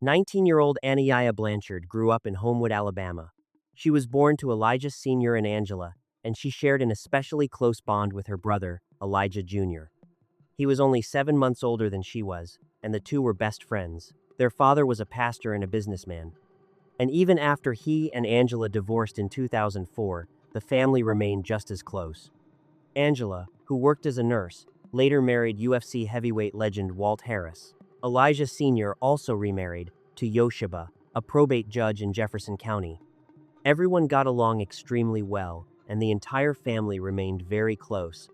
19-year-old Anaiah Blanchard grew up in Homewood, Alabama. She was born to Elijah Sr. and Angela, and she shared an especially close bond with her brother, Elijah Jr. He was only 7 months older than she was, and the two were best friends. Their father was a pastor and a businessman. And even after he and Angela divorced in 2004, the family remained just as close. Angela, who worked as a nurse, later married UFC heavyweight legend Walt Harris. Elijah Sr. also remarried to Yosheba, a probate judge in Jefferson County. Everyone got along extremely well, and the entire family remained very close.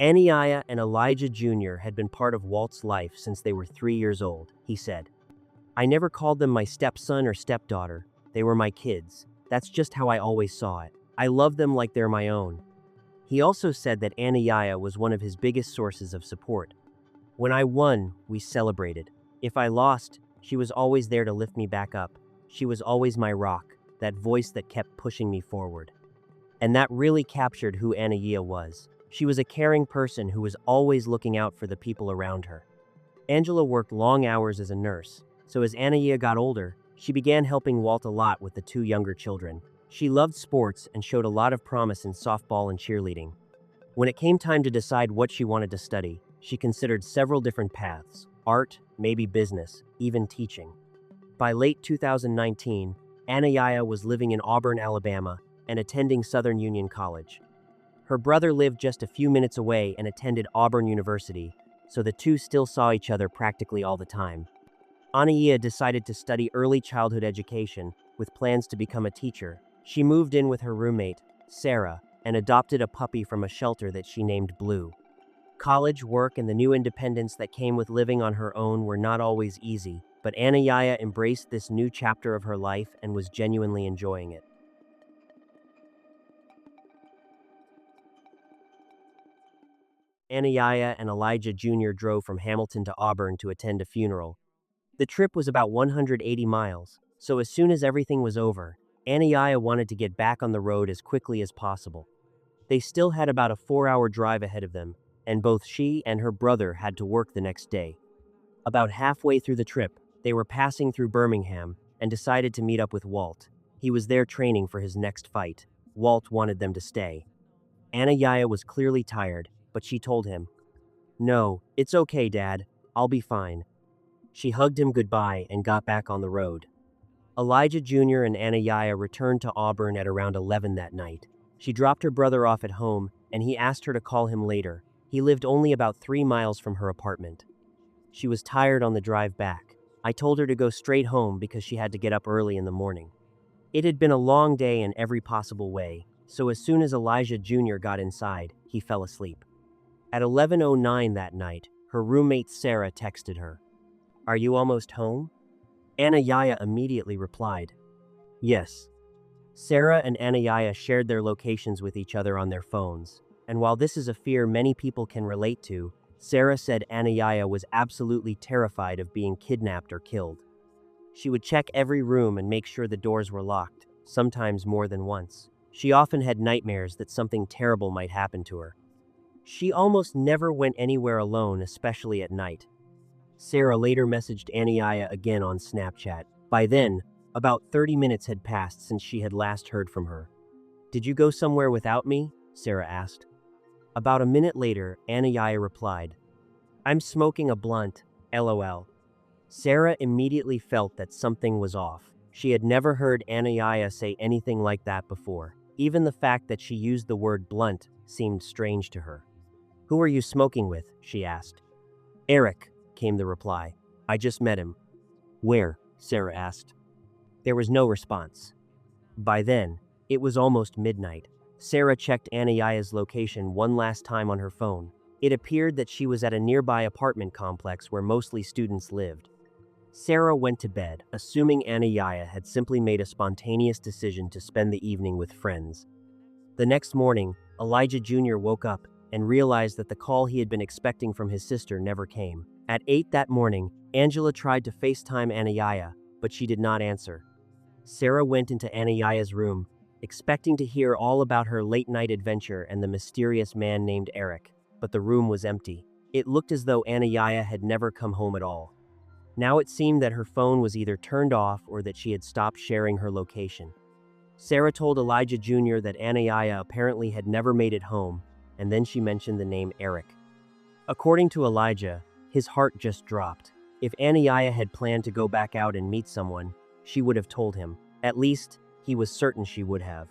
Anaiah and Elijah Jr. had been part of Walt's life since they were 3 years old, he said. I never called them my stepson or stepdaughter. They were my kids. That's just how I always saw it. I love them like they're my own. He also said that Anaiah was one of his biggest sources of support. When I won, we celebrated. If I lost, she was always there to lift me back up. She was always my rock, that voice that kept pushing me forward. And that really captured who Anaiah was. She was a caring person who was always looking out for the people around her. Angela worked long hours as a nurse, so as Anaiah got older, she began helping Walt a lot with the two younger children. She loved sports and showed a lot of promise in softball and cheerleading. When it came time to decide what she wanted to study, she considered several different paths: art, maybe business, even teaching. By late 2019, Anaiah was living in Auburn, Alabama, and attending Southern Union College. Her brother lived just a few minutes away and attended Auburn University, so the two still saw each other practically all the time. Anaiah decided to study early childhood education, with plans to become a teacher. She moved in with her roommate, Sarah, and adopted a puppy from a shelter that she named Blue. College, work, and the new independence that came with living on her own were not always easy, but Anaiah embraced this new chapter of her life and was genuinely enjoying it. Anaiah and Elijah Jr. drove from Hamilton to Auburn to attend a funeral. The trip was about 180 miles, so as soon as everything was over, Anaiah wanted to get back on the road as quickly as possible. They still had about a 4-hour drive ahead of them, and both she and her brother had to work the next day. About halfway through the trip, they were passing through Birmingham and decided to meet up with Walt. He was there training for his next fight. Walt wanted them to stay. Anaiah was clearly tired, but she told him, "No, it's okay, Dad. I'll be fine." She hugged him goodbye and got back on the road. Elijah Jr. and Anaiah returned to Auburn at around 11 that night. She dropped her brother off at home, and he asked her to call him later. He lived only about 3 miles from her apartment. She was tired on the drive back. I told her to go straight home because she had to get up early in the morning. It had been a long day in every possible way, so as soon as Elijah Jr. got inside, he fell asleep. At 11:09 that night, her roommate Sarah texted her, "Are you almost home?" Anaiah immediately replied, "Yes." Sarah and Anaiah shared their locations with each other on their phones, and while this is a fear many people can relate to, Sarah said Anaiah was absolutely terrified of being kidnapped or killed. She would check every room and make sure the doors were locked, sometimes more than once. She often had nightmares that something terrible might happen to her. She almost never went anywhere alone, especially at night. Sarah later messaged Anaiah again on Snapchat. By then, about 30 minutes had passed since she had last heard from her. "Did you go somewhere without me?" Sarah asked. About a minute later, Anaiah replied, "I'm smoking a blunt, LOL." Sarah immediately felt that something was off. She had never heard Anaiah say anything like that before. Even the fact that she used the word blunt seemed strange to her. "Who are you smoking with?" she asked. "Eric," came the reply. "I just met him." "Where?" Sarah asked. There was no response. By then, it was almost midnight. Sarah checked Anaiah's location one last time on her phone. It appeared that she was at a nearby apartment complex where mostly students lived. Sarah went to bed, assuming Anaiah had simply made a spontaneous decision to spend the evening with friends. The next morning, Elijah Jr. woke up and realized that the call he had been expecting from his sister never came. At 8 that morning, Angela tried to FaceTime Anaiah, but she did not answer. Sarah went into Anaiah's room, expecting to hear all about her late-night adventure and the mysterious man named Eric, but the room was empty. It looked as though Anaiah had never come home at all. Now it seemed that her phone was either turned off or that she had stopped sharing her location. Sarah told Elijah Jr. that Anaiah apparently had never made it home, and then she mentioned the name Eric. According to Elijah, his heart just dropped. If Anaiah had planned to go back out and meet someone, she would have told him. At least, he was certain she would have.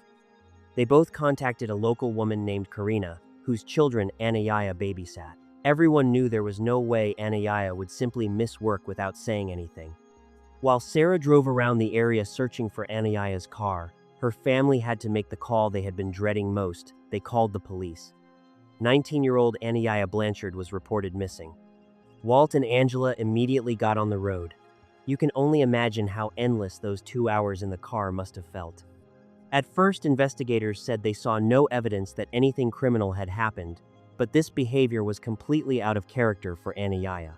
They both contacted a local woman named Karina, whose children Anaiah babysat. Everyone knew there was no way Anaiah would simply miss work without saying anything. While Sarah drove around the area searching for Anaiah's car, her family had to make the call they had been dreading most. They called the police. 19-year-old Anaiah Blanchard was reported missing. Walt and Angela immediately got on the road. You can only imagine how endless those 2 hours in the car must have felt. At first, investigators said they saw no evidence that anything criminal had happened, but this behavior was completely out of character for Anaiah.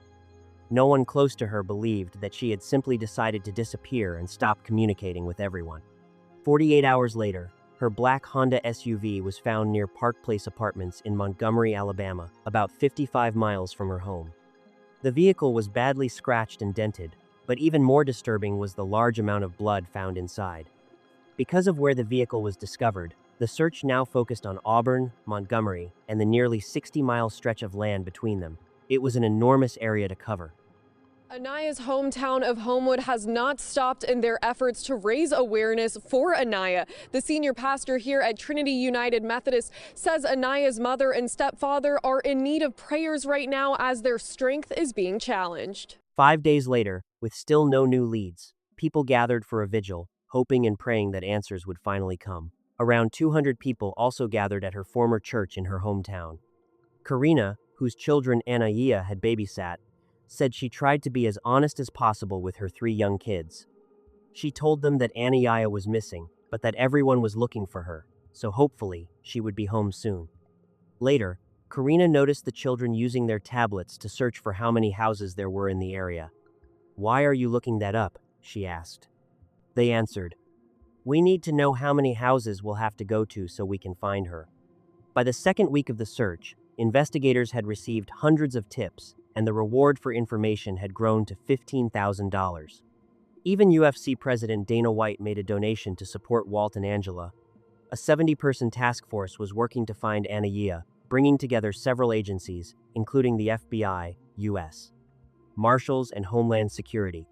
No one close to her believed that she had simply decided to disappear and stop communicating with everyone. 48 hours later, her black Honda SUV was found near Park Place Apartments in Montgomery, Alabama, about 55 miles from her home. The vehicle was badly scratched and dented, but even more disturbing was the large amount of blood found inside. Because of where the vehicle was discovered, the search now focused on Auburn, Montgomery, and the nearly 60-mile stretch of land between them. It was an enormous area to cover. Anaiah's hometown of Homewood has not stopped in their efforts to raise awareness for Anaiah. The senior pastor here at Trinity United Methodist says Anaiah's mother and stepfather are in need of prayers right now as their strength is being challenged. 5 days later, with still no new leads, people gathered for a vigil, hoping and praying that answers would finally come. Around 200 people also gathered at her former church in her hometown. Karina, whose children Anaiah had babysat, said she tried to be as honest as possible with her 3 young kids. She told them that Anaiah was missing, but that everyone was looking for her, so hopefully she would be home soon. Later, Karina noticed the children using their tablets to search for how many houses there were in the area. "Why are you looking that up?" she asked. They answered, "We need to know how many houses we'll have to go to so we can find her." By the second week of the search, investigators had received hundreds of tips, and the reward for information had grown to $15,000. Even UFC President Dana White made a donation to support Walt and Angela. A 70-person task force was working to find Anaiah, bringing together several agencies, including the FBI, U.S. Marshals, and Homeland Security.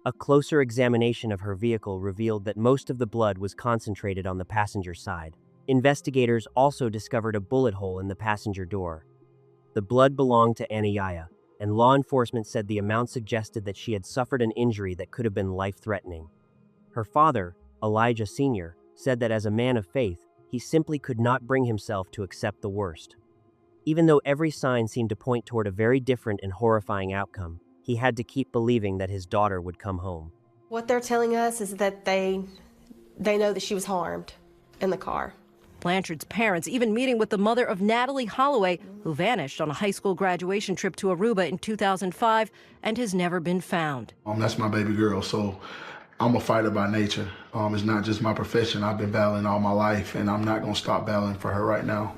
A closer examination of her vehicle revealed that most of the blood was concentrated on the passenger side. Investigators also discovered a bullet hole in the passenger door. The blood belonged to Anaiah, and law enforcement said the amount suggested that she had suffered an injury that could have been life-threatening. Her father, Elijah Sr., said that as a man of faith, he simply could not bring himself to accept the worst. Even though every sign seemed to point toward a very different and horrifying outcome, he had to keep believing that his daughter would come home. What they're telling us is that they know that she was harmed in the car. Blanchard's parents even meeting with the mother of Natalie Holloway, who vanished on a high school graduation trip to Aruba in 2005 and has never been found. That's my baby girl, so I'm a fighter by nature. It's not just my profession. I've been battling all my life, and I'm not going to stop battling for her right now.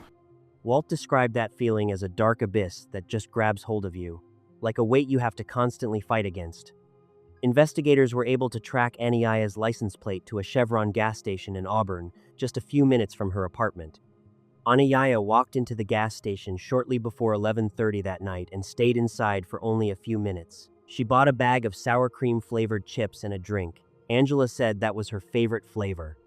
Walt described that feeling as a dark abyss that just grabs hold of you, like a weight you have to constantly fight against. Investigators were able to track Anaiah's license plate to a Chevron gas station in Auburn, just a few minutes from her apartment. Anaiah walked into the gas station shortly before 11:30 that night and stayed inside for only a few minutes. She bought a bag of sour cream-flavored chips and a drink. Angela said that was her favorite flavor.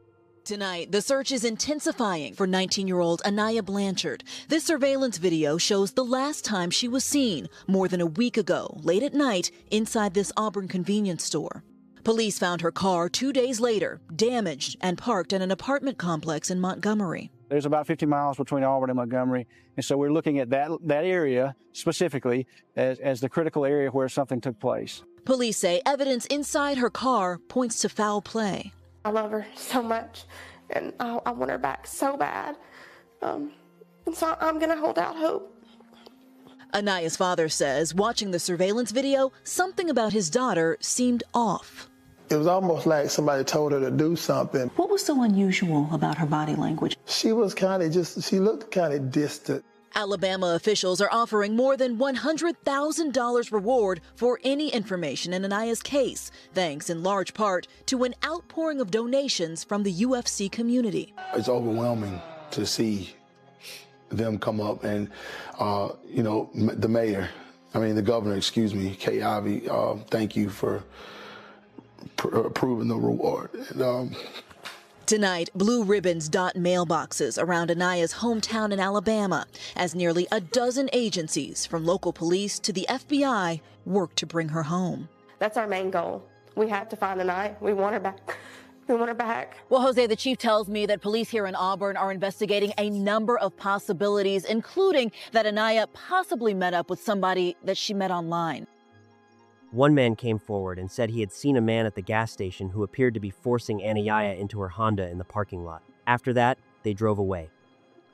Tonight, the search is intensifying for 19-year-old Anaiah Blanchard. This surveillance video shows the last time she was seen, more than a week ago, late at night, inside this Auburn convenience store. Police found her car 2 days later, damaged and parked at an apartment complex in Montgomery. There's about 50 miles between Auburn and Montgomery, and so we're looking at that area specifically as the critical area where something took place. Police say evidence inside her car points to foul play. I love her so much, and I want her back so bad. And so I'm going to hold out hope. Anaiah's father says, watching the surveillance video, something about his daughter seemed off. It was almost like somebody told her to do something. What was so unusual about her body language? She was she looked kind of distant. Alabama officials are offering more than $100,000 reward for any information in Anaya's case, thanks in large part to an outpouring of donations from the UFC community. It's overwhelming to see them come up and, the governor, Kay Ivey, thank you for approving the reward. Tonight, blue ribbons dot mailboxes around Anaya's hometown in Alabama as nearly a dozen agencies, from local police to the FBI, work to bring her home. That's our main goal. We have to find Anaya. We want her back. We want her back. Well, Jose, the chief tells me that police here in Auburn are investigating a number of possibilities, including that Anaya possibly met up with somebody that she met online. One man came forward and said he had seen a man at the gas station who appeared to be forcing Anaya into her Honda in the parking lot. After that, they drove away.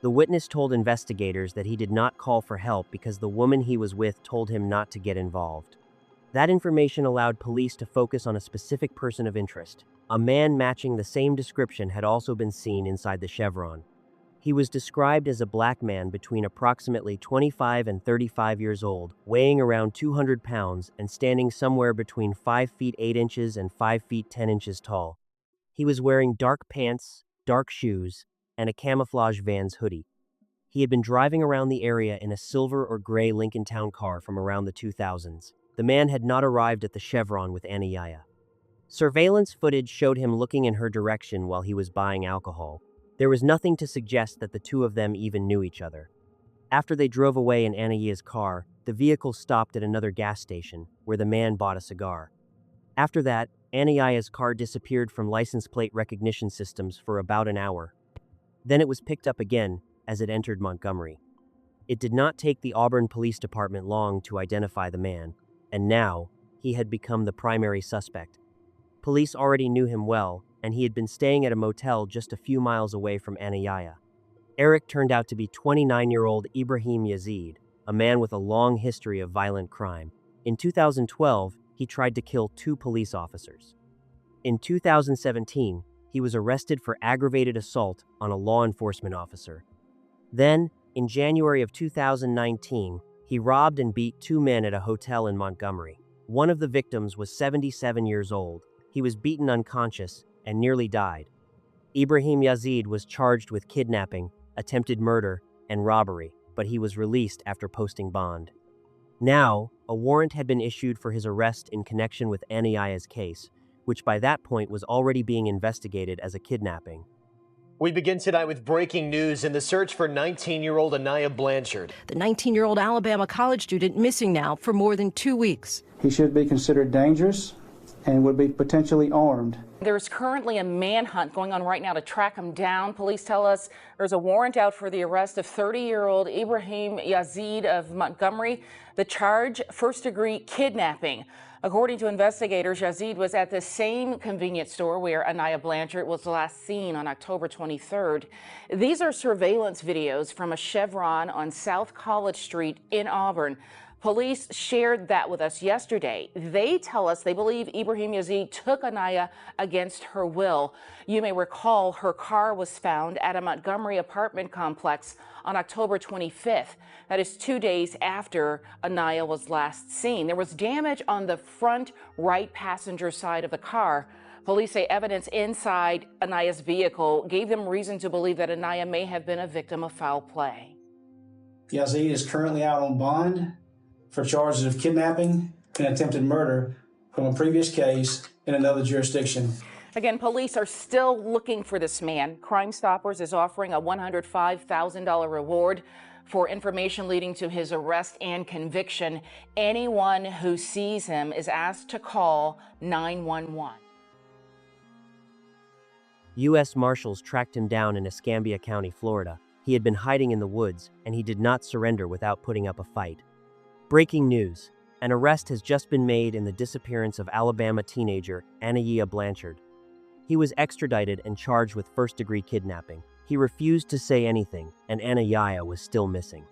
The witness told investigators that he did not call for help because the woman he was with told him not to get involved. That information allowed police to focus on a specific person of interest. A man matching the same description had also been seen inside the Chevron. He was described as a black man between approximately 25 and 35 years old, weighing around 200 pounds and standing somewhere between 5 feet 8 inches and 5 feet 10 inches tall. He was wearing dark pants, dark shoes, and a camouflage Vans hoodie. He had been driving around the area in a silver or gray Lincoln Town car from around the 2000s. The man had not arrived at the Chevron with Anaya. Surveillance footage showed him looking in her direction while he was buying alcohol. There was nothing to suggest that the two of them even knew each other. After they drove away in Anaya's car, the vehicle stopped at another gas station, where the man bought a cigar. After that, Anaya's car disappeared from license plate recognition systems for about an hour. Then it was picked up again as it entered Montgomery. It did not take the Auburn Police Department long to identify the man, and now he had become the primary suspect. Police already knew him well, and he had been staying at a motel just a few miles away from Anaya. Eric turned out to be 29-year-old Ibrahim Yazid, a man with a long history of violent crime. In 2012, he tried to kill 2 police officers. In 2017, he was arrested for aggravated assault on a law enforcement officer. Then, in January of 2019, he robbed and beat 2 men at a hotel in Montgomery. One of the victims was 77 years old. He was beaten unconscious and nearly died. Ibrahim Yazid was charged with kidnapping, attempted murder, and robbery, but he was released after posting bond. Now, a warrant had been issued for his arrest in connection with Anaya's case, which by that point was already being investigated as a kidnapping. We begin tonight with breaking news in the search for 19-year-old Anaya Blanchard. The 19-year-old Alabama college student missing now for more than 2 weeks. He should be considered dangerous and would be potentially armed. There's currently a manhunt going on right now to track him down. Police tell us there's a warrant out for the arrest of 30-year-old Ibrahim Yazid of Montgomery. The charge, first-degree kidnapping. According to investigators, Yazid was at the same convenience store where Anaya Blanchard was last seen on October 23rd. These are surveillance videos from a Chevron on South College Street in Auburn. Police shared that with us yesterday. They tell us they believe Ibrahim Yazid took Anaya against her will. You may recall her car was found at a Montgomery apartment complex on October 25th. That is 2 days after Anaya was last seen. There was damage on the front right passenger side of the car. Police say evidence inside Anaya's vehicle gave them reason to believe that Anaya may have been a victim of foul play. Yazid is currently out on bond for charges of kidnapping and attempted murder from a previous case in another jurisdiction. Again, police are still looking for this man. Crime Stoppers is offering a $105,000 reward for information leading to his arrest and conviction. Anyone who sees him is asked to call 911. U.S. Marshals tracked him down in Escambia County, Florida. He had been hiding in the woods, and he did not surrender without putting up a fight. Breaking news. An arrest has just been made in the disappearance of Alabama teenager Anaya Blanchard. He was extradited and charged with first-degree kidnapping. He refused to say anything, and Anaya was still missing.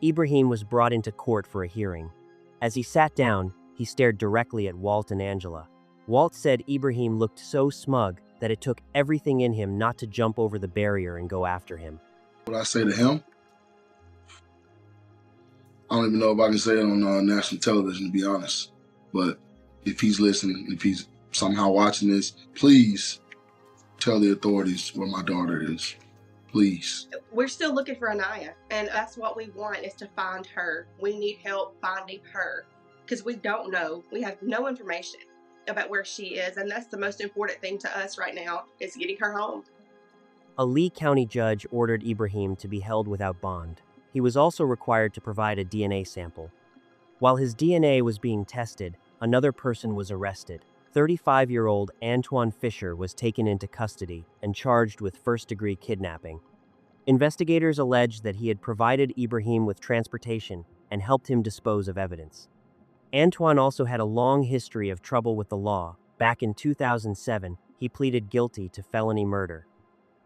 Ibrahim was brought into court for a hearing. As he sat down, he stared directly at Walt and Angela. Walt said Ibrahim looked so smug that it took everything in him not to jump over the barrier and go after him. What I say to him, I don't even know if I can say it on national television, to be honest. But if he's listening, if he's somehow watching this, please tell the authorities where my daughter is. Please. We're still looking for Anaya, and that's what we want, is to find her. We need help finding her because we don't know. We have no information about where she is, and that's the most important thing to us right now, is getting her home. A Lee County judge ordered Ibrahim to be held without bond. He was also required to provide a DNA sample. While his DNA was being tested, another person was arrested. 35-year-old Antoine Fisher was taken into custody and charged with first-degree kidnapping. Investigators alleged that he had provided Ibrahim with transportation and helped him dispose of evidence. Antoine also had a long history of trouble with the law. Back in 2007, he pleaded guilty to felony murder.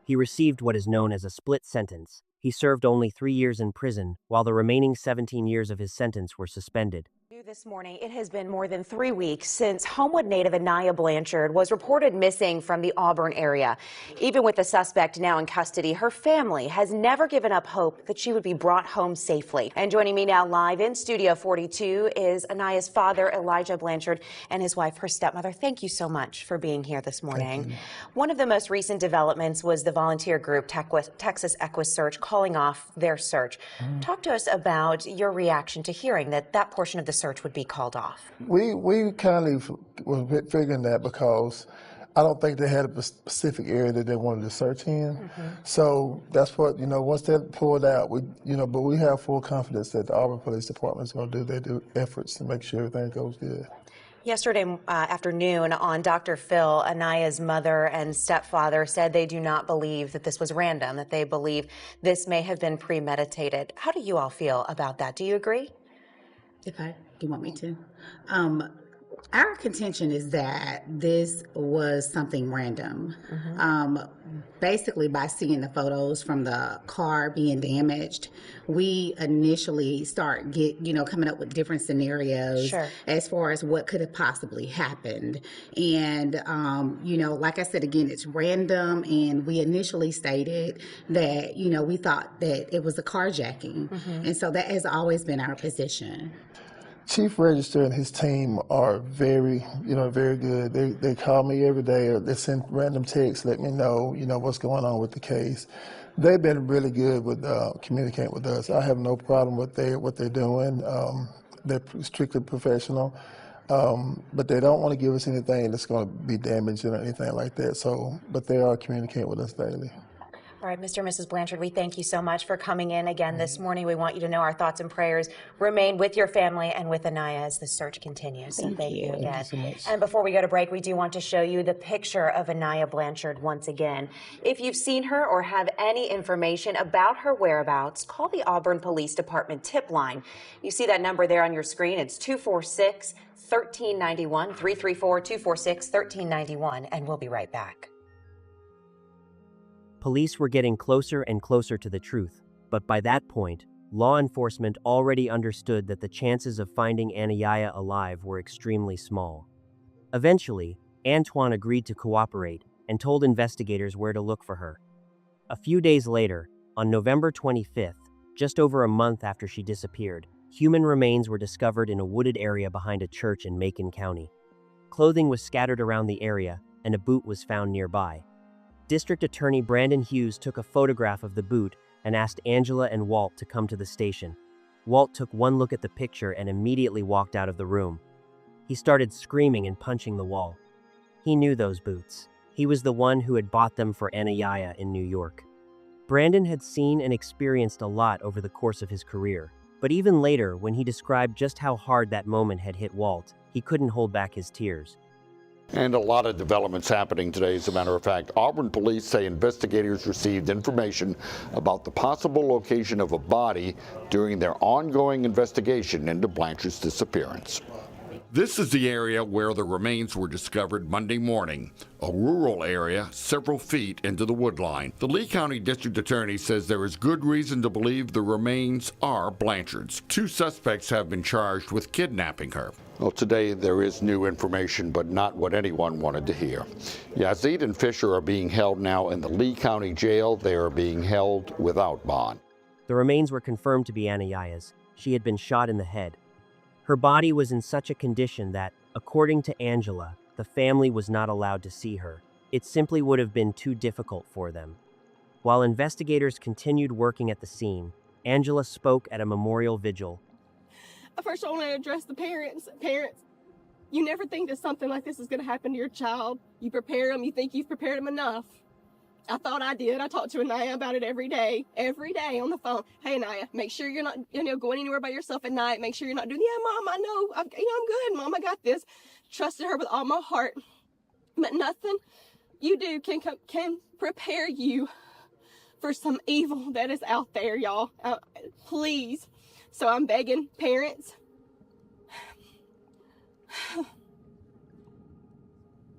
He received what is known as a split sentence. He served only 3 years in prison, while the remaining 17 years of his sentence were suspended. This morning, it has been more than 3 weeks since Homewood native Anaya Blanchard was reported missing from the Auburn area. Even with the suspect now in custody, her family has never given up hope that she would be brought home safely. And joining me now live in Studio 42 is Anaya's father, Elijah Blanchard, and his wife, her stepmother. Thank you so much for being here this morning. One of the most recent developments was the volunteer group Texas Equus Search calling off their search. Talk to us about your reaction to hearing that that portion of the search would be called off. We kind of were figuring that because I don't think they had a specific area that they wanted to search in. So that's what, once they pulled out, but we have full confidence that the Auburn Police Department is going to do their efforts to make sure everything goes good. Yesterday afternoon on Dr. Phil, Anaya's mother and stepfather said they do not believe that this was random, that they believe this may have been premeditated. How do you all feel about that? Do you agree? Do you want me to? Our contention is that this was something random. Basically, by seeing the photos from the car being damaged, we initially start coming up with different scenarios as far as what could have possibly happened. And, like I said, again, it's random. And we initially stated that, we thought that it was a carjacking. And so that has always been our position. Chief Register and his team are very good. They call me every day, or they send random texts, let me know, what's going on with the case. They've been really good with communicating with us. I have no problem with what they're doing. They're strictly professional, but they don't want to give us anything that's going to be damaging or anything like that. So, but they are communicating with us daily. All right, Mr. and Mrs. Blanchard, we thank you so much for coming in again this morning. We want you to know our thoughts and prayers remain with your family and with Anaya as the search continues. So thank you again. Thank you so much. And before we go to break, we do want to show you the picture of Anaya Blanchard once again. If you've seen her or have any information about her whereabouts, call the Auburn Police Department tip line. You see that number there on your screen. It's 246-1391, 334-246-1391, and we'll be right back. Police were getting closer and closer to the truth, but by that point, law enforcement already understood that the chances of finding Anaya alive were extremely small. Eventually, Antoine agreed to cooperate and told investigators where to look for her. A few days later, on November 25th, just over a month after she disappeared, human remains were discovered in a wooded area behind a church in Macon County. Clothing was scattered around the area, and a boot was found nearby. District Attorney Brandon Hughes took a photograph of the boot and asked Angela and Walt to come to the station. Walt took one look at the picture and immediately walked out of the room. He started screaming and punching the wall. He knew those boots. He was the one who had bought them for Anaya in New York. Brandon had seen and experienced a lot over the course of his career, but even later, when he described just how hard that moment had hit Walt, he couldn't hold back his tears. And a lot of developments happening today. As a matter of fact, Auburn police say investigators received information about the possible location of a body during their ongoing investigation into Blanchard's disappearance. This is the area where the remains were discovered Monday morning, a rural area several feet into the woodline. The Lee County District Attorney says there is good reason to believe the remains are Blanchard's. 2 suspects have been charged with kidnapping her. Well, today there is new information, but not what anyone wanted to hear. Yazid and Fisher are being held now in the Lee County Jail. They are being held without bond. The remains were confirmed to be Anaya's. she had been shot in the head. Her body was in such a condition that, according to Angela, the family was not allowed to see her. It simply would have been too difficult for them. While investigators continued working at the scene, Angela spoke at a memorial vigil. First, I want to address the parents. Parents, you never think that something like this is going to happen to your child. You prepare them, you think you've prepared them enough. I thought I did. I talked to Anaya about it every day on the phone. Hey, Anaya, make sure you're not, going anywhere by yourself at night. Make sure you're not doing, yeah, Mom, I know, I'm good. Mom, I got this. Trusted her with all my heart. But nothing you do can prepare you for some evil that is out there, y'all. Please. So I'm begging parents,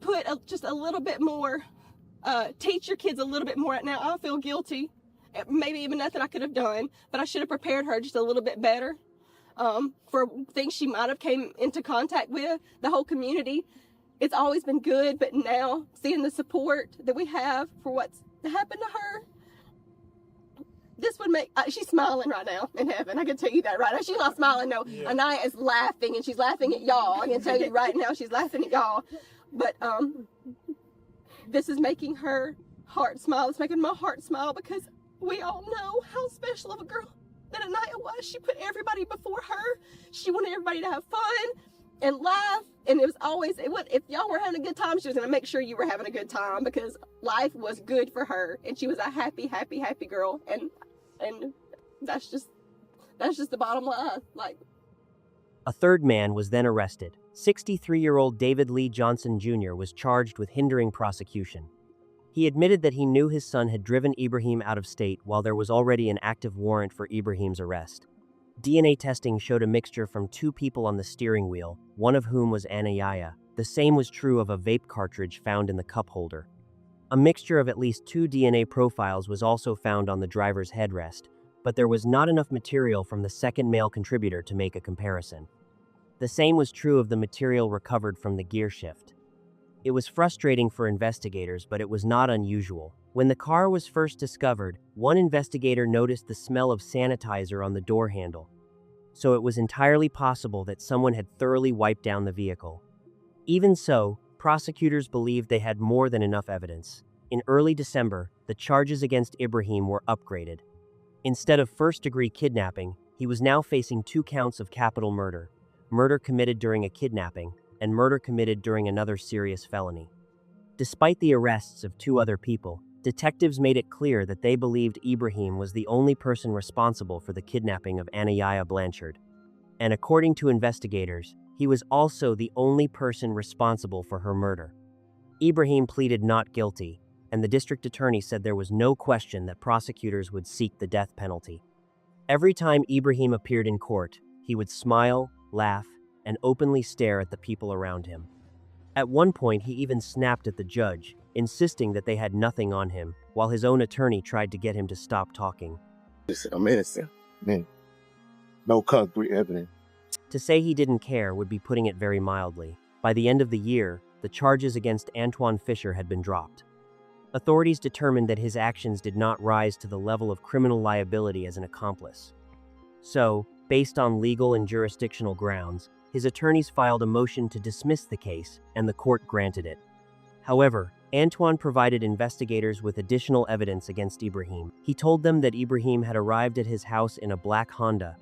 put just a little bit more, teach your kids a little bit more. Now, I feel guilty, maybe even nothing I could have done, but I should have prepared her just a little bit better for things she might have came into contact with. The whole community, it's always been good, but now seeing the support that we have for what's happened to her, this would make, she's smiling right now in heaven. I can tell you that right now. She's not smiling, no. Yeah. Anaya is laughing, and she's laughing at y'all. I can tell you right now, she's laughing at y'all. But this is making her heart smile. It's making my heart smile because we all know how special of a girl that Anaya was. She put everybody before her. She wanted everybody to have fun and laugh. And it was always, if y'all were having a good time, she was going to make sure you were having a good time because life was good for her. And she was a happy, happy, happy girl. And that's just the bottom line. A third man was then arrested. 63-year-old David Lee Johnson Jr. was charged with hindering prosecution. He admitted that he knew his son had driven Ibrahim out of state while there was already an active warrant for Ibrahim's arrest. DNA testing showed a mixture from 2 people on the steering wheel, one of whom was Anaya. The same was true of a vape cartridge found in the cup holder. A mixture of at least 2 DNA profiles was also found on the driver's headrest, but there was not enough material from the second male contributor to make a comparison. The same was true of the material recovered from the gear shift. It was frustrating for investigators, but it was not unusual. When the car was first discovered, one investigator noticed the smell of sanitizer on the door handle, so it was entirely possible that someone had thoroughly wiped down the vehicle. Even so, prosecutors believed they had more than enough evidence. In early December, the charges against Ibrahim were upgraded. Instead of first-degree kidnapping, he was now facing 2 counts of capital murder, murder committed during a kidnapping, and murder committed during another serious felony. Despite the arrests of 2 other people, detectives made it clear that they believed Ibrahim was the only person responsible for the kidnapping of Anaya Blanchard. And according to investigators, he was also the only person responsible for her murder. Ibrahim pleaded not guilty, and the district attorney said there was no question that prosecutors would seek the death penalty. Every time Ibrahim appeared in court, he would smile, laugh, and openly stare at the people around him. At one point, he even snapped at the judge, insisting that they had nothing on him, while his own attorney tried to get him to stop talking. I'm innocent. No concrete evidence. To say he didn't care would be putting it very mildly. By the end of the year, the charges against Antoine Fisher had been dropped. Authorities determined that his actions did not rise to the level of criminal liability as an accomplice. So, based on legal and jurisdictional grounds, his attorneys filed a motion to dismiss the case, and the court granted it. However, Antoine provided investigators with additional evidence against Ibrahim. He told them that Ibrahim had arrived at his house in a black Honda.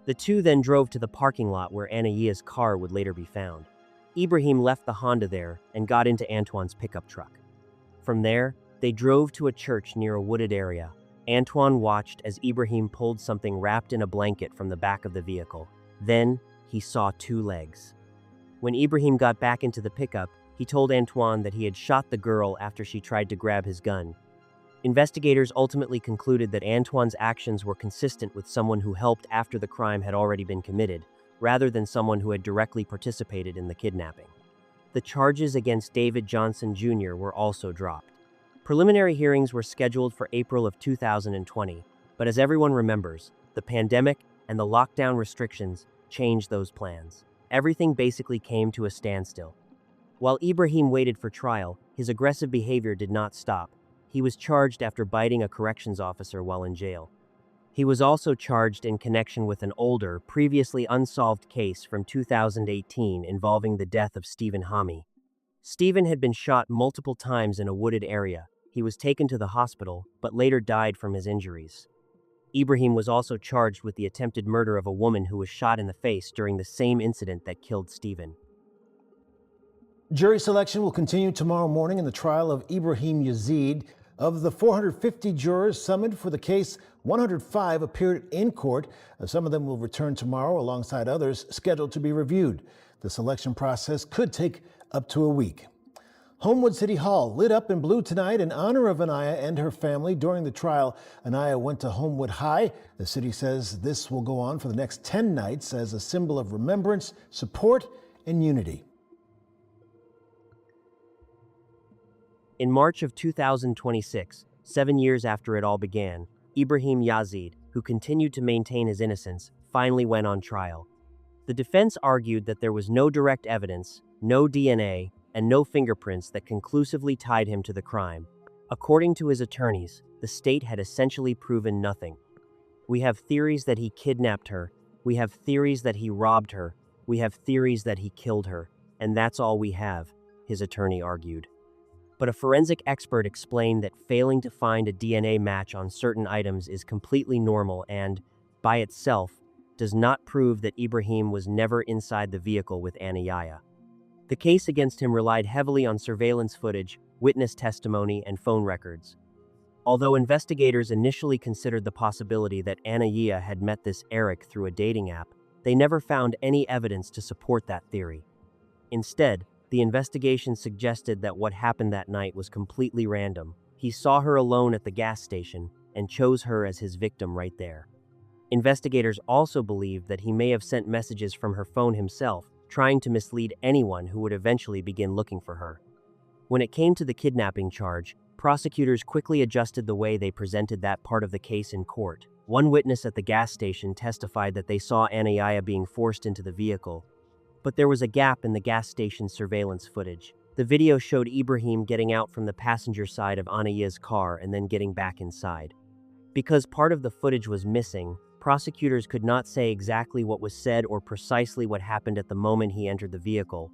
The 2 then drove to the parking lot where Anaya's car would later be found. Ibrahim left the Honda there and got into Antoine's pickup truck. From there, they drove to a church near a wooded area. Antoine watched as Ibrahim pulled something wrapped in a blanket from the back of the vehicle. Then, he saw 2 legs. When Ibrahim got back into the pickup, he told Antoine that he had shot the girl after she tried to grab his gun. Investigators ultimately concluded that Antoine's actions were consistent with someone who helped after the crime had already been committed, rather than someone who had directly participated in the kidnapping. The charges against David Johnson Jr. were also dropped. Preliminary hearings were scheduled for April of 2020, but as everyone remembers, the pandemic and the lockdown restrictions changed those plans. Everything basically came to a standstill. While Ibrahim waited for trial, his aggressive behavior did not stop. He was charged after biting a corrections officer while in jail. He was also charged in connection with an older, previously unsolved case from 2018 involving the death of Stephen Hami. Stephen had been shot multiple times in a wooded area. He was taken to the hospital, but later died from his injuries. Ibrahim was also charged with the attempted murder of a woman who was shot in the face during the same incident that killed Stephen. Jury selection will continue tomorrow morning in the trial of Ibrahim Yazid. Of the 450 jurors summoned for the case, 105 appeared in court. Some of them will return tomorrow alongside others scheduled to be reviewed. The selection process could take up to a week. Homewood City Hall lit up in blue tonight in honor of Anaya and her family. During the trial, Anaya went to Homewood High. The city says this will go on for the next 10 nights as a symbol of remembrance, support, and unity. In March of 2026, 7 years after it all began, Ibrahim Yazid, who continued to maintain his innocence, finally went on trial. The defense argued that there was no direct evidence, no DNA, and no fingerprints that conclusively tied him to the crime. According to his attorneys, the state had essentially proven nothing. We have theories that he kidnapped her, we have theories that he robbed her, we have theories that he killed her, and that's all we have, his attorney argued. But a forensic expert explained that failing to find a DNA match on certain items is completely normal and, by itself, does not prove that Ibrahim was never inside the vehicle with Anaya. The case against him relied heavily on surveillance footage, witness testimony, and phone records. Although investigators initially considered the possibility that Anaya had met this Eric through a dating app, they never found any evidence to support that theory. Instead, the investigation suggested that what happened that night was completely random. He saw her alone at the gas station and chose her as his victim right there. Investigators also believed that he may have sent messages from her phone himself, trying to mislead anyone who would eventually begin looking for her. When it came to the kidnapping charge, prosecutors quickly adjusted the way they presented that part of the case in court. One witness at the gas station testified that they saw Anaya being forced into the vehicle, but there was a gap in the gas station's surveillance footage. The video showed Ibrahim getting out from the passenger side of Anaya's car and then getting back inside. Because part of the footage was missing, prosecutors could not say exactly what was said or precisely what happened at the moment he entered the vehicle.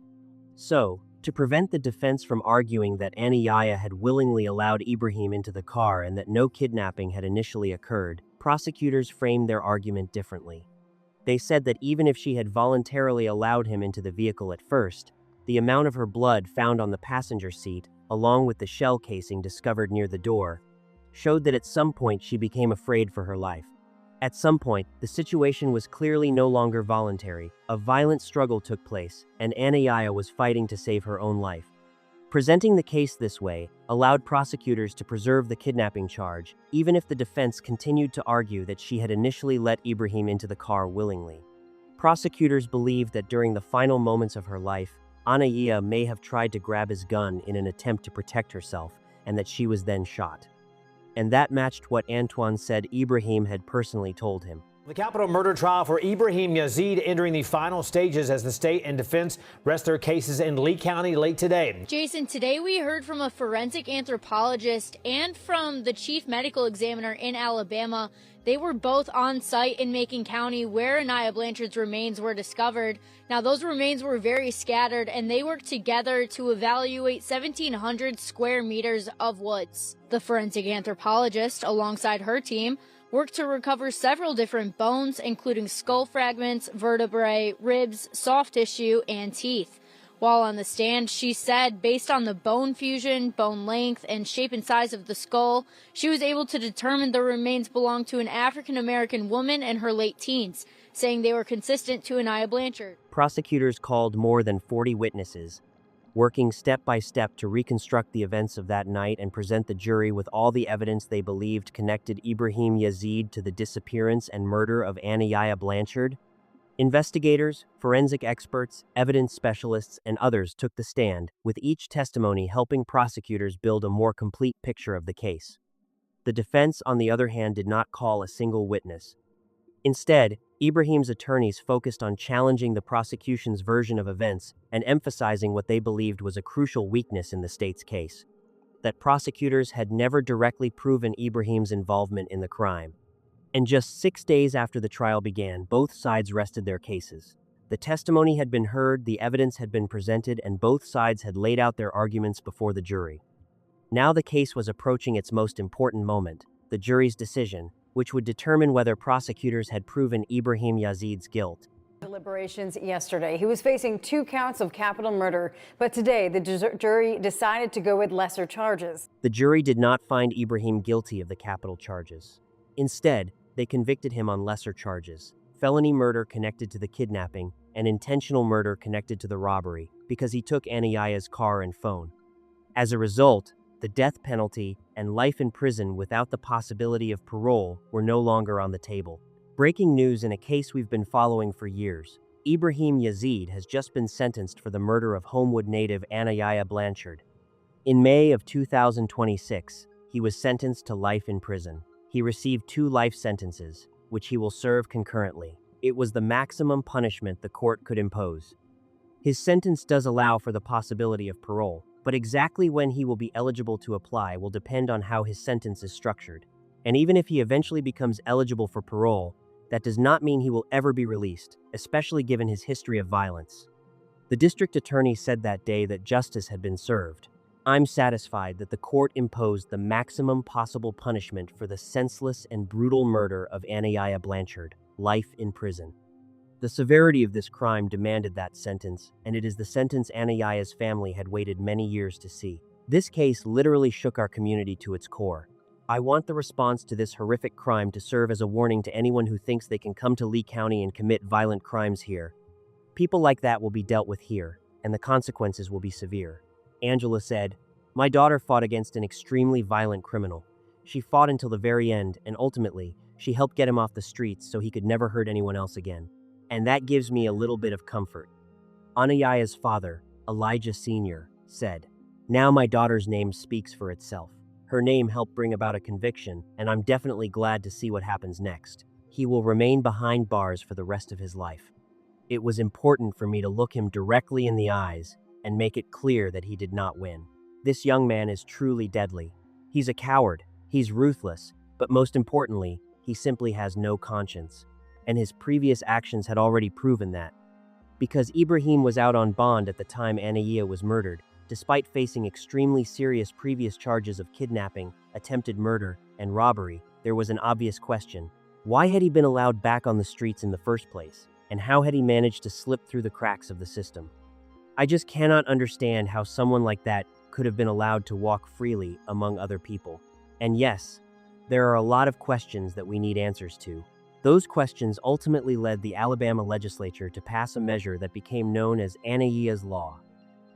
So, to prevent the defense from arguing that Anaya had willingly allowed Ibrahim into the car and that no kidnapping had initially occurred, prosecutors framed their argument differently. They said that even if she had voluntarily allowed him into the vehicle at first, the amount of her blood found on the passenger seat, along with the shell casing discovered near the door, showed that at some point she became afraid for her life. At some point, the situation was clearly no longer voluntary. A violent struggle took place, and Anaya was fighting to save her own life. Presenting the case this way allowed prosecutors to preserve the kidnapping charge, even if the defense continued to argue that she had initially let Ibrahim into the car willingly. Prosecutors believed that during the final moments of her life, Anaya may have tried to grab his gun in an attempt to protect herself, and that she was then shot. And that matched what Antoine said Ibrahim had personally told him. The capital murder trial for Ibrahim Yazid entering the final stages as the state and defense rest their cases in Lee County late today. Jason, today we heard from a forensic anthropologist and from the chief medical examiner in Alabama. They were both on site in Macon County where Anaya Blanchard's remains were discovered. Now, those remains were very scattered, and they worked together to evaluate 1,700 square meters of woods. The forensic anthropologist, alongside her team, worked to recover several different bones, including skull fragments, vertebrae, ribs, soft tissue, and teeth. While on the stand, she said based on the bone fusion, bone length, and shape and size of the skull, she was able to determine the remains belonged to an African-American woman in her late teens, saying they were consistent to Anaya Blanchard. Prosecutors called more than 40 witnesses, working step by step to reconstruct the events of that night and present the jury with all the evidence they believed connected Ibrahim Yazid to the disappearance and murder of Anaya Blanchard. Investigators, forensic experts, evidence specialists, and others took the stand, with each testimony helping prosecutors build a more complete picture of the case. The defense, on the other hand, did not call a single witness. Instead, Ibrahim's attorneys focused on challenging the prosecution's version of events and emphasizing what they believed was a crucial weakness in the state's case: that prosecutors had never directly proven Ibrahim's involvement in the crime. And just 6 days after the trial began, both sides rested their cases. The testimony had been heard, the evidence had been presented, and both sides had laid out their arguments before the jury. Now the case was approaching its most important moment, the jury's decision, which would determine whether prosecutors had proven Ibrahim Yazid's guilt. Deliberations yesterday. He was facing 2 counts of capital murder, but today the jury decided to go with lesser charges. The jury did not find Ibrahim guilty of the capital charges. Instead, they convicted him on lesser charges: felony murder connected to the kidnapping and intentional murder connected to the robbery, because he took Anaya's car and phone. As a result, the death penalty and life in prison without the possibility of parole were no longer on the table. Breaking news in a case we've been following for years: Ibrahim Yazid has just been sentenced for the murder of Homewood native Anaya Blanchard. In May of 2026, he was sentenced to life in prison. He received 2 life sentences, which he will serve concurrently. It was the maximum punishment the court could impose. His sentence does allow for the possibility of parole, but exactly when he will be eligible to apply will depend on how his sentence is structured. And even if he eventually becomes eligible for parole, that does not mean he will ever be released, especially given his history of violence. The district attorney said that day that justice had been served. I'm satisfied that the court imposed the maximum possible punishment for the senseless and brutal murder of Anaya Blanchard, life in prison. The severity of this crime demanded that sentence, and it is the sentence Anaya's family had waited many years to see. This case literally shook our community to its core. I want the response to this horrific crime to serve as a warning to anyone who thinks they can come to Lee County and commit violent crimes here. People like that will be dealt with here, and the consequences will be severe. Angela said, "My daughter fought against an extremely violent criminal. She fought until the very end, and ultimately, she helped get him off the streets so he could never hurt anyone else again. And that gives me a little bit of comfort." Anaya's father, Elijah Sr., said, "Now my daughter's name speaks for itself. Her name helped bring about a conviction, and I'm definitely glad to see what happens next. He will remain behind bars for the rest of his life. It was important for me to look him directly in the eyes and make it clear that he did not win. This young man is truly deadly. He's a coward, he's ruthless, but most importantly, he simply has no conscience. And his previous actions had already proven that. Because Ibrahim was out on bond at the time Anaya was murdered, despite facing extremely serious previous charges of kidnapping, attempted murder, and robbery, there was an obvious question. Why had he been allowed back on the streets in the first place? And how had he managed to slip through the cracks of the system? I just cannot understand how someone like that could have been allowed to walk freely among other people. And yes, there are a lot of questions that we need answers to. Those questions ultimately led the Alabama legislature to pass a measure that became known as Anaya's Law.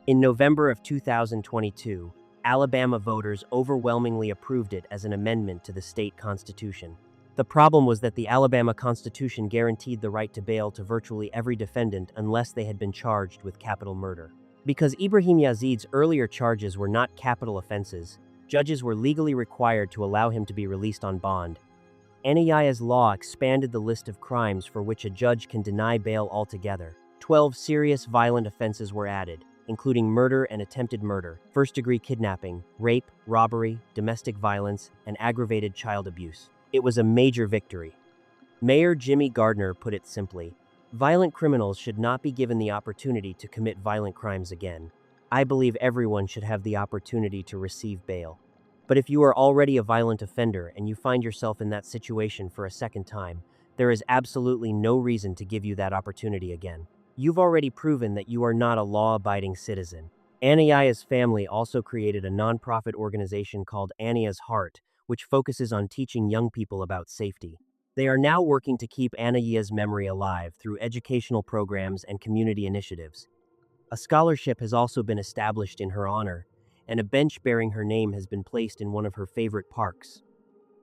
In November of 2022, Alabama voters overwhelmingly approved it as an amendment to the state constitution. The problem was that the Alabama Constitution guaranteed the right to bail to virtually every defendant unless they had been charged with capital murder. Because Ibrahim Yazid's earlier charges were not capital offenses, judges were legally required to allow him to be released on bond. Anaya's Law expanded the list of crimes for which a judge can deny bail altogether. 12 serious violent offenses were added, including murder and attempted murder, first-degree kidnapping, rape, robbery, domestic violence, and aggravated child abuse. It was a major victory. Mayor Jimmy Gardner put it simply, "Violent criminals should not be given the opportunity to commit violent crimes again. I believe everyone should have the opportunity to receive bail. But if you are already a violent offender and you find yourself in that situation for a second time, there is absolutely no reason to give you that opportunity again. You've already proven that you are not a law-abiding citizen." Anaya's family also created a nonprofit organization called Anaya's Heart, which focuses on teaching young people about safety. They are now working to keep Anaya's memory alive through educational programs and community initiatives. A scholarship has also been established in her honor, and a bench bearing her name has been placed in one of her favorite parks.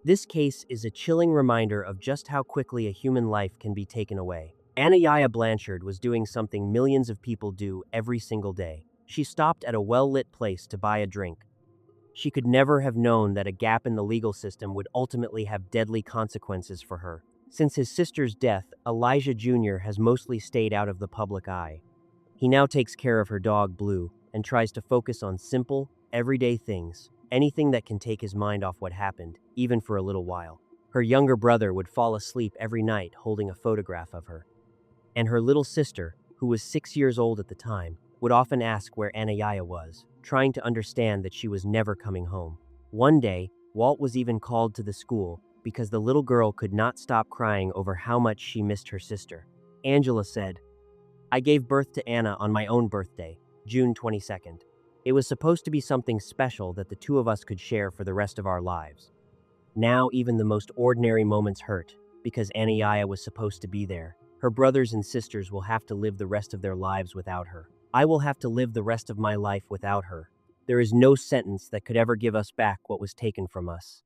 This case is a chilling reminder of just how quickly a human life can be taken away. Anaya Blanchard was doing something millions of people do every single day. She stopped at a well-lit place to buy a drink. She could never have known that a gap in the legal system would ultimately have deadly consequences for her. Since his sister's death, Elijah Jr. has mostly stayed out of the public eye. He now takes care of her dog, Blue, and tries to focus on simple, everyday things, anything that can take his mind off what happened, even for a little while. Her younger brother would fall asleep every night holding a photograph of her. And her little sister, who was 6 years old at the time, would often ask where Anaya was, trying to understand that she was never coming home. One day, Walt was even called to the school because the little girl could not stop crying over how much she missed her sister. Angela said, "I gave birth to Anna on my own birthday, June 22nd. It was supposed to be something special that the two of us could share for the rest of our lives. Now even the most ordinary moments hurt because Anaya was supposed to be there. Her brothers and sisters will have to live the rest of their lives without her. I will have to live the rest of my life without her. There is no sentence that could ever give us back what was taken from us."